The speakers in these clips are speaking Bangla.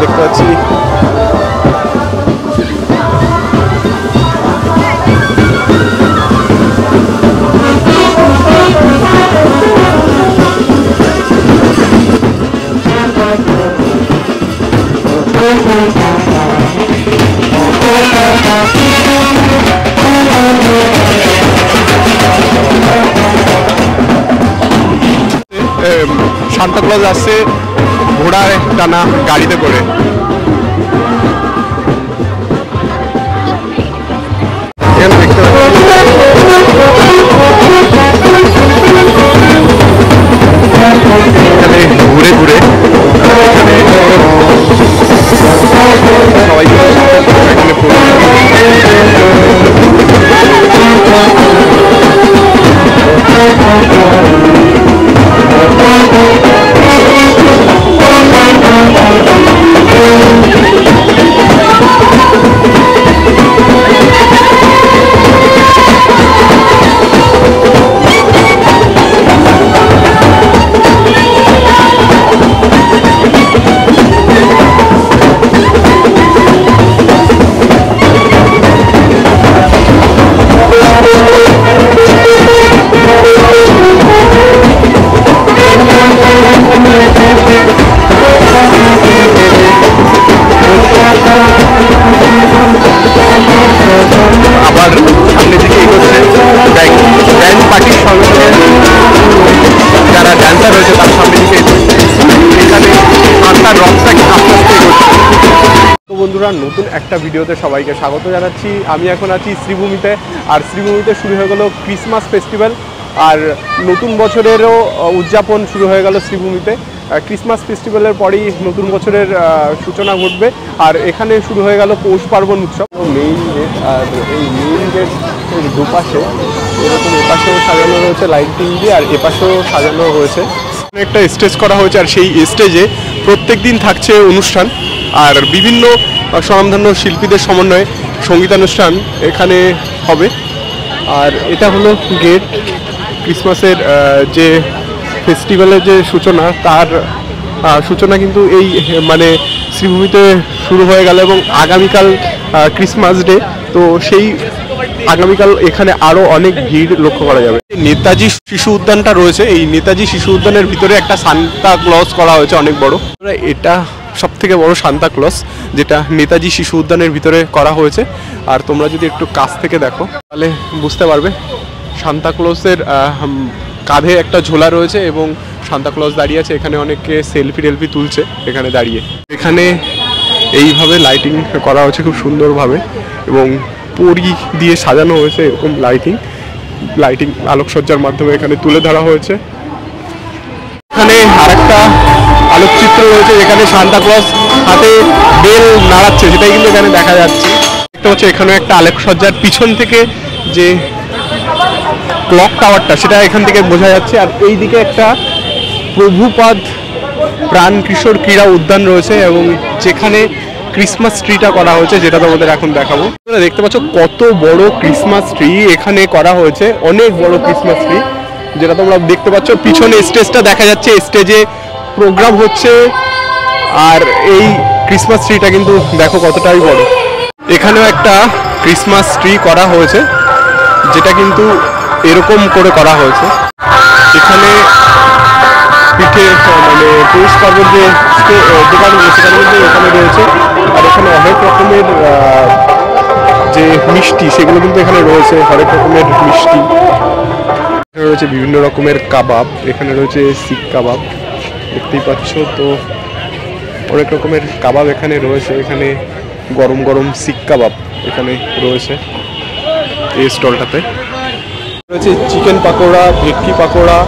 দেখতে পাচ্ছি সান্তা ক্লজ আসছে ঘোড়ায় টানা গাড়িতে করে। দেখতে ঘুরে ঘুরে সবাই বন্ধুরা নতুন একটা ভিডিওতে সবাইকে স্বাগত জানাচ্ছি। আমি এখন আছি শ্রীভূমিতে, আর শ্রীভূমিতে শুরু হয়ে গেল ক্রিসমাস ফেস্টিভ্যাল, আর নতুন বছরেরও উদযাপন শুরু হয়ে গেল শ্রীভূমিতে। ক্রিসমাস ফেস্টিভ্যালের পরেই নতুন বছরের সূচনা ঘটবে, আর এখানে শুরু হয়ে গেল পৌষ পার্বণ উৎসব। মেইন গেট, আর এই মেইন গেটের দুপাশে এরকম এপাশেও সাজানো রয়েছে লাইটিং দিয়ে, আর এপাশেও সাজানো হয়েছে। একটা স্টেজ করা হয়েছে, আর সেই স্টেজে প্রত্যেক দিন থাকছে অনুষ্ঠান, আর বিভিন্ন স্বনামধন্য শিল্পীদের সমন্বয়ে সঙ্গীতানুষ্ঠান এখানে হবে। আর এটা হলো গেট। ক্রিসমাসের যে ফেস্টিভ্যালের যে সূচনা, তার সূচনা কিন্তু এই মানে শ্রীভূমিতে শুরু হয়ে গেল, এবং আগামীকাল ক্রিসমাস ডে, তো সেই আগামীকাল এখানে আরও অনেক ভিড় লক্ষ্য করা যাবে। নেতাজি শিশু উদ্যানটা রয়েছে, এই নেতাজি শিশু উদ্যানের ভিতরে একটা সান্তা ক্লজ করা হয়েছে অনেক বড়। এটা সব থেকে বড় সান্তা ক্লজ, যেটা নেতাজি শিশু উদ্যানের ভিতরে করা হয়েছে। আর তোমরা যদি একটু কাছ থেকে দেখো তাহলে বুঝতে পারবে সান্তা ক্লজের কাঁধে একটা ঝোলা রয়েছে, এবং সান্তা ক্লজ দাঁড়িয়ে আছে। এখানে অনেকে সেলফি টেলফি তুলছে এখানে দাঁড়িয়ে। এখানে এইভাবে লাইটিং করা হয়েছে খুব সুন্দরভাবে, এবং পরি দিয়ে সাজানো হয়েছে এরকম লাইটিং আলোকসজ্জার মাধ্যমে এখানে তুলে ধরা হয়েছে। এখানে আরেকটা আলোকচিত্র রয়েছে, যেখানে সান্তা ক্লজ হাতে বেল নাড়াচ্ছে, সেটাই কিন্তু এখানে দেখা যাচ্ছে। দেখতে পাচ্ছ এখানে একটা আলোকসজ্জার পিছন থেকে যে ক্লক টাওয়ারটা, সেটা এখান থেকে বোঝা যাচ্ছে। আর এইদিকে একটা প্রভুপাদ প্রাণ কিশোর ক্রীড়া উদ্যান রয়েছে, এবং যেখানে ক্রিসমাস ট্রিটা করা হয়েছে, যেটা তোমাদের এখন দেখাবো। তোমরা দেখতে পাচ্ছ কত বড় ক্রিসমাস ট্রি এখানে করা হয়েছে, অনেক বড় ক্রিসমাস ট্রি, যেটা তোমরা দেখতে পাচ্ছ। পিছনে স্টেজটা দেখা যাচ্ছে, স্টেজে প্রোগ্রাম হচ্ছে, আর এই ক্রিসমাস ট্রিটা কিন্তু দেখো কতটাই বড়। এখানেও একটা ক্রিসমাস ট্রি করা হয়েছে, যেটা কিন্তু এরকম করে করা হয়েছে। এখানে পিঠে মানে পৌষ পার্বণ যে দোকানগুলো, সেখানে কিন্তু এখানে রয়েছে। আর এখানে অনেক রকমের যে মিষ্টি, সেগুলো কিন্তু এখানে রয়েছে, হরেক রকমের মিষ্টি। এখানে রয়েছে বিভিন্ন রকমের কাবাব, এখানে রয়েছে শিক কাবাব, দেখতেই পাচ্ছ। তো অনেক রকমের কাবাব এখানে রয়েছে। এখানে গরম গরম শিক কাবাব এখানে রয়েছে এই স্টলটাতে। রয়েছে চিকেন পাকোড়া, ভেটকি পাকোড়া,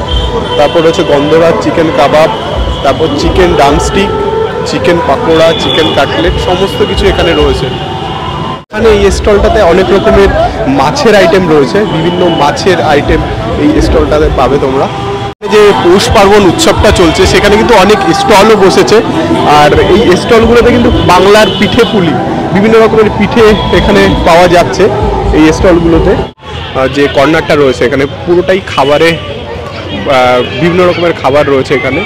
তারপর রয়েছে গন্ধরাজ চিকেন কাবাব, তারপর chicken drumstick, chicken pakora, chicken cutlet, সমস্ত কিছু এখানে রয়েছে। এখানে এই স্টলটাতে অনেক রকমের মাছের আইটেম রয়েছে, বিভিন্ন মাছের আইটেম এই স্টলটাতে পাবে তোমরা। যে পৌষ পার্বণ উৎসবটা চলছে, সেখানে কিন্তু অনেক স্টলও বসেছে, আর এই স্টলগুলোতে কিন্তু বাংলার পিঠে পুলি, বিভিন্ন রকমের পিঠে এখানে পাওয়া যাচ্ছে। এই স্টলগুলোতে যে কর্নারটা রয়েছে, এখানে পুরোটাই খাবারে বিভিন্ন রকমের খাবার রয়েছে। এখানে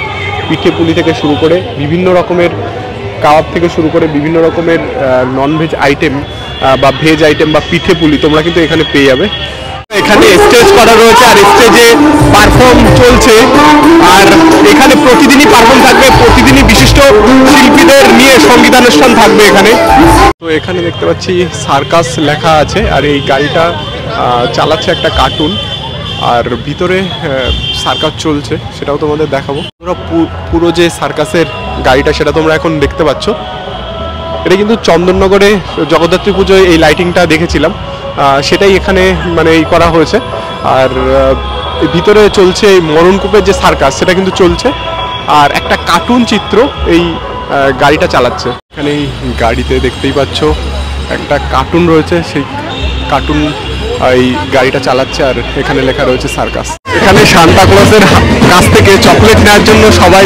পিঠে পুলি থেকে শুরু করে বিভিন্ন রকমের কাবাব থেকে শুরু করে বিভিন্ন রকমের ননভেজ আইটেম বা ভেজ আইটেম বা পিঠে পুলি তোমরা কিন্তু এখানে পেয়ে যাবে। এখানে স্টেজ করা রয়েছে আর স্টেজে পারফর্ম চলছে, আর এখানে প্রতিদিনই পারফর্ম থাকবে, প্রতিদিনই বিশিষ্ট শিল্পীদের নিয়ে সঙ্গীতানুষ্ঠান থাকবে এখানে। তো এখানে দেখতে পাচ্ছি সার্কাস লেখা আছে, আর এই গাড়িটা চালাচ্ছে একটা কার্টুন, আর ভিতরে সার্কাস চলছে, সেটাও তোমাদের দেখাবো। পুরো যে সার্কাসের গাড়িটা সেটা তোমরা এখন দেখতে পাচ্ছ, এটা কিন্তু চন্দননগরে জগদ্ধাত্রী পুজোয় এই লাইটিংটা দেখেছিলাম, সেটাই এখানে মানে এই করা হয়েছে। আর ভিতরে চলছে এই মরণকূপের যে সার্কাস সেটা কিন্তু চলছে, আর একটা কার্টুন চিত্র এই গাড়িটা চালাচ্ছে। এখানে এই গাড়িতে দেখতেই পাচ্ছ একটা কার্টুন রয়েছে, সেই কার্টুন এই গাড়িটা চালাচ্ছে, আর এখানে লেখা রয়েছে সার্কাস। এখানে সান্তা ক্লজের কাছ থেকে চকলেট নেওয়ার জন্য সবাই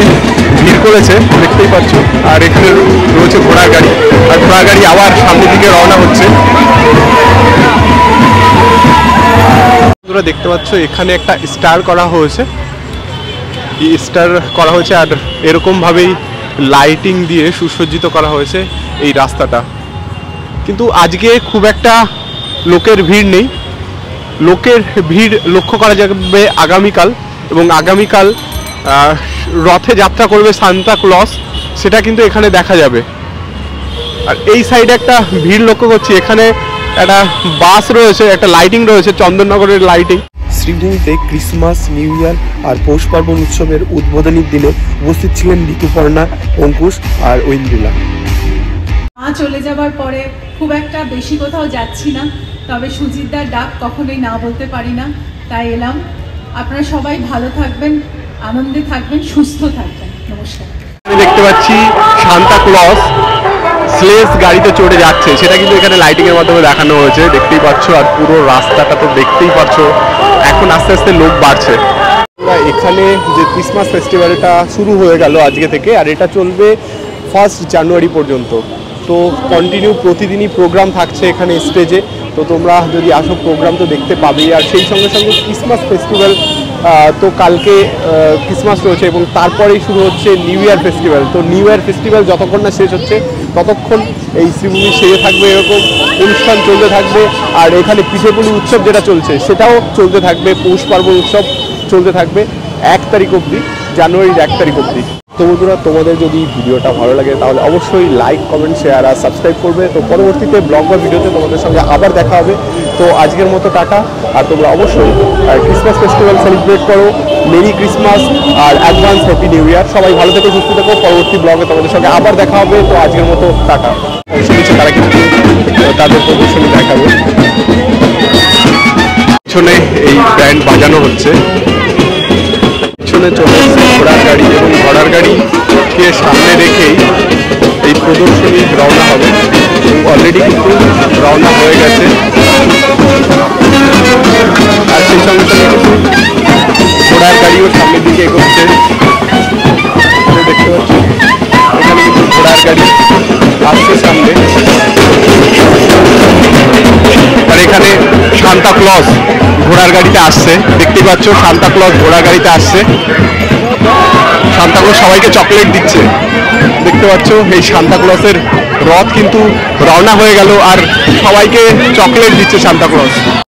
ভিড় করেছে, দেখতেই পাচ্ছ। আর এখানে রয়েছে ঘোড়ার গাড়ি, আর ঘোড়ার গাড়ি আবার সামনের দিকে রওনা হচ্ছে। তোমরা দেখতে পাচ্ছ এখানে একটা স্টার করা হয়েছে, এই স্টার করা হয়েছে, আর এরকমভাবেই লাইটিং দিয়ে সুসজ্জিত করা হয়েছে এই রাস্তাটা। কিন্তু আজকে খুব একটা লোকের ভিড় নেই, লোকের ভিড় লক্ষ্য করা যাবে আগামীকাল, এবং আগামীকাল রথে যাত্রা করবে সান্তা ক্লজ, সেটা কিন্তু এখানে দেখা যাবে। আর এই সাইডে একটা ভিড় লক্ষ্য করছি, এখানে একটা বাস রয়েছে, একটা লাইটিং রয়েছে, চন্দননগরের লাইটিং। শ্রীভূমিতে ক্রিসমাস, নিউ ইয়ার আর পৌষ পার্বণ উৎসবের উদ্বোধনীর দিনে উপস্থিত ছিলেন ঋতুপর্ণা, অঙ্কুশ আর ঐন্দ্রিলা। মা চলে যাবার পরে খুব একটা বেশি কোথাও যাচ্ছি না, তবে সুজিতদার ডাক কখনোই না বলতে পারি না, তাই এলাম। আপনারা সবাই ভালো থাকবেন, আনন্দে থাকবেন, সুস্থ থাকবেন। নমস্কার। আমি দেখতে পাচ্ছি সান্তা ক্লজ স্লেজ গাড়িতে চড়ে যাচ্ছে, সেটা কিন্তু এখানে লাইটিং এর মাধ্যমে দেখানো হয়েছে, দেখতেই পাচ্ছ। আর পুরো রাস্তাটা তো দেখতেই পাচ্ছ, এখন আস্তে আস্তে লোক বাড়ছে। এখানে যে ক্রিসমাস ফেস্টিভ্যালটা শুরু হয়ে গেল আজকে থেকে, আর এটা চলবে 1 জানুয়ারি পর্যন্ত। তো কন্টিনিউ প্রতিদিনই প্রোগ্রাম থাকছে এখানে স্টেজে, তো তোমরা যদি আসো প্রোগ্রাম তো দেখতে পাবেই। আর সেই সঙ্গে সঙ্গে ক্রিসমাস ফেস্টিভ্যাল, তো কালকে ক্রিসমাস রয়েছে এবং তারপরেই শুরু হচ্ছে নিউ ইয়ার ফেস্টিভ্যাল। তো নিউ ইয়ার ফেস্টিভ্যাল যতক্ষণ না শেষ হচ্ছে ততক্ষণ এই শ্রীভূমি সেজে থাকবে, এরকম অনুষ্ঠান চলতে থাকবে। আর এখানে পিঠেপুলি উৎসব যেটা চলছে সেটাও চলতে থাকবে, পৌষ পার্বণ উৎসব চলতে থাকবে 1 তারিখ অবধি, জানুয়ারির 1 তারিখ অবধি। তো বন্ধুরা, তোমাদের যদি ভিডিওটা ভালো লাগে তাহলে অবশ্যই লাইক, কমেন্ট, শেয়ার আর সাবস্ক্রাইব করবে। তো পরবর্তীতে ব্লগ বা ভিডিওতে তোমাদের সঙ্গে আবার দেখা হবে। তো আজকের মতো টাটা, আর তোমরা অবশ্যই ক্রিসমাস ফেস্টিভ্যাল সেলিব্রেট করো। মেরি ক্রিসমাস আর অ্যাডভান্স হ্যাপি নিউ ইয়ার। সবাই ভালো থেকো, সুস্থ থেকো। পরবর্তী ব্লগে তোমাদের সঙ্গে আবার দেখা হবে। তো আজকের মতো টাটা। শুনেছি তারা কিন্তু তাদের প্রদর্শনী দেখাবে। পিছনে এই ব্যান্ড বাজানো হচ্ছে, পিছনে চলে এসেছে ঘোড়ার গাড়ি, এবং ঘোড়ার গাড়িকে সামনে রেখেই এই প্রদর্শনী রওনা হবে, এবং অলরেডি কিন্তু রওনা হয়ে গেছে। আর সেই সঙ্গে সঙ্গে কিন্তু ঘোড়ার গাড়িও সামনের দিকে এগোচ্ছে, দেখতে পাচ্ছি। এখানে কিন্তু ঘোড়ার গাড়ি আসছে সামনে, আর এখানে সান্তা ক্লজ ঘোড়ার গাড়িতে আসছে, দেখতেই পাচ্ছ। সান্তা ক্লজ ঘোড়ার গাড়িতে আসছে, সান্তা ক্লজ সবাইকে চকলেট দিচ্ছে, দেখতে পাচ্ছ। এই সান্তা ক্লজের রথ কিন্তু রওনা হয়ে গেল, আর সবাইকে চকলেট দিচ্ছে সান্তা ক্লজ।